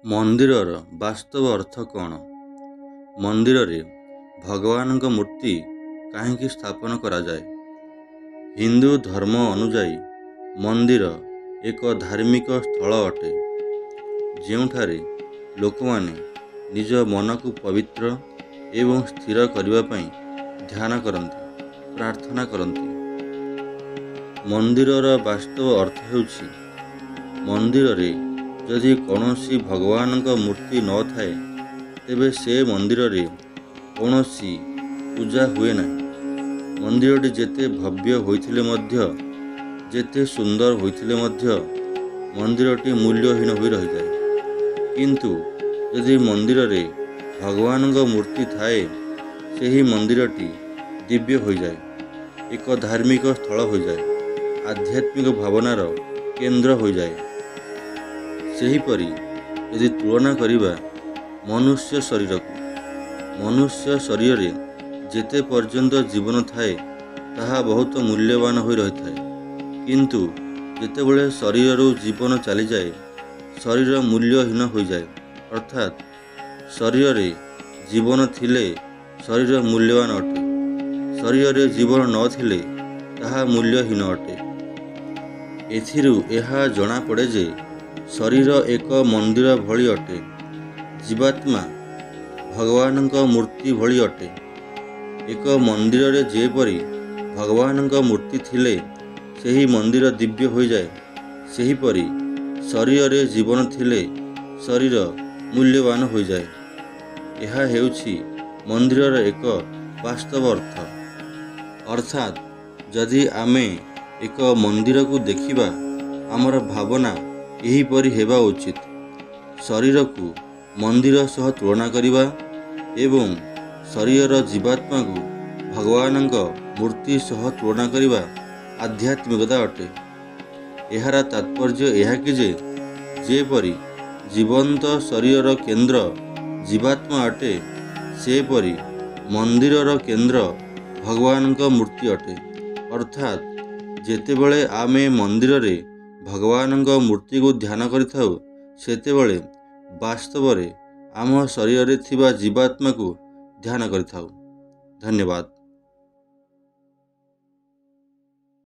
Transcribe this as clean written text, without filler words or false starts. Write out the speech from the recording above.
ମନ୍ଦିରର ବାସ୍ତବ ଅର୍ଥ କ'ଣ? ମନ୍ଦିରରେ ଭଗବାନଙ୍କ ମୂର୍ତ୍ତି କାହିଁକି ସ୍ଥାପନ କରାଯାଏ? ହିନ୍ଦୁ ଧର୍ମ ଅନୁଯାୟୀ ମନ୍ଦିର ଏକ ଧାର୍ମିକ ସ୍ଥଳ ଅଟେ, ଯେଉଁଠାରେ ଲୋକମାନେ ନିଜ ମନକୁ ପବିତ୍ର ଏବଂ ସ୍ଥିର କରିବା ପାଇଁ ଧ୍ୟାନ କରନ୍ତି, ପ୍ରାର୍ଥନା କରନ୍ତି। ମନ୍ଦିରର ବାସ୍ତବ ଅର୍ଥ ହେଉଛି, ମନ୍ଦିରରେ ଯଦି କୌଣସି ଭଗବାନଙ୍କ ମୂର୍ତ୍ତି ନଥାଏ, ତେବେ ସେ ମନ୍ଦିରରେ କୌଣସି ପୂଜା ହୁଏ ନାହିଁ। ମନ୍ଦିରଟି ଯେତେ ଭବ୍ୟ ହୋଇଥିଲେ ମଧ୍ୟ, ଯେତେ ସୁନ୍ଦର ହୋଇଥିଲେ ମଧ୍ୟ ମନ୍ଦିରଟି ମୂଲ୍ୟହୀନ ହୋଇ ରହିଯାଏ। କିନ୍ତୁ ଯଦି ମନ୍ଦିରରେ ଭଗବାନଙ୍କ ମୂର୍ତ୍ତି ଥାଏ, ସେହି ମନ୍ଦିରଟି ଦିବ୍ୟ ହୋଇଯାଏ, ଏକ ଧାର୍ମିକ ସ୍ଥଳ ହୋଇଯାଏ, ଆଧ୍ୟାତ୍ମିକ ଭାବନାର କେନ୍ଦ୍ର ହୋଇଯାଏ। ସେହିପରି ଯଦି ତୁଳନା କରିବା ମନୁଷ୍ୟ ଶରୀରକୁ, ମନୁଷ୍ୟ ଶରୀରରେ ଯେତେ ପର୍ଯ୍ୟନ୍ତ ଜୀବନ ଥାଏ ତାହା ବହୁତ ମୂଲ୍ୟବାନ ହୋଇ ରହିଥାଏ। କିନ୍ତୁ ଯେତେବେଳେ ଶରୀରରୁ ଜୀବନ ଚାଲିଯାଏ, ଶରୀର ମୂଲ୍ୟହୀନ ହୋଇଯାଏ। ଅର୍ଥାତ୍ ଶରୀରରେ ଜୀବନ ଥିଲେ ଶରୀର ମୂଲ୍ୟବାନ ଅଟେ, ଶରୀରରେ ଜୀବନ ନଥିଲେ ତାହା ମୂଲ୍ୟହୀନ ଅଟେ। ଏଥିରୁ ଏହା ଜଣାପଡ଼େ ଯେ ଶରୀର ଏକ ମନ୍ଦିର ଭଳି ଅଟେ, ଜୀବାତ୍ମା ଭଗବାନଙ୍କ ମୂର୍ତ୍ତି ଭଳି ଅଟେ। ଏକ ମନ୍ଦିରରେ ଯେପରି ଭଗବାନଙ୍କ ମୂର୍ତ୍ତି ଥିଲେ ସେହି ମନ୍ଦିର ଦିବ୍ୟ ହୋଇଯାଏ, ସେହିପରି ଶରୀରରେ ଜୀବନ ଥିଲେ ଶରୀର ମୂଲ୍ୟବାନ ହୋଇଯାଏ। ଏହା ହେଉଛି ମନ୍ଦିରର ଏକ ବାସ୍ତବ ଅର୍ଥ। ଅର୍ଥାତ୍ ଯଦି ଆମେ ଏକ ମନ୍ଦିରକୁ ଦେଖିବା, ଆମର ଭାବନା ଏହିପରି ହେବା ଉଚିତ। ଶରୀରକୁ ମନ୍ଦିର ସହ ତୁଳନା କରିବା ଏବଂ ଶରୀରର ଜୀବାତ୍ମାକୁ ଭଗବାନଙ୍କ ମୂର୍ତ୍ତି ସହ ତୁଳନା କରିବା ଆଧ୍ୟାତ୍ମିକତା ଅଟେ। ଏହାର ତାତ୍ପର୍ଯ୍ୟ ଏହା କି ଯେ, ଯେପରି ଜୀବନ୍ତ ଶରୀରର କେନ୍ଦ୍ର ଜୀବାତ୍ମା ଅଟେ, ସେପରି ମନ୍ଦିରର କେନ୍ଦ୍ର ଭଗବାନଙ୍କ ମୂର୍ତ୍ତି ଅଟେ। ଅର୍ଥାତ୍ ଯେତେବେଳେ ଆମେ ମନ୍ଦିରରେ ଭଗବାନଙ୍କ ମୂର୍ତ୍ତିକୁ ଧ୍ୟାନ କରିଥାଉ, ସେତେବେଳେ ବାସ୍ତବରେ ଆମ ଶରୀରରେ ଥିବା ଜୀବାତ୍ମାକୁ ଧ୍ୟାନ କରିଥାଉ। ଧନ୍ୟବାଦ।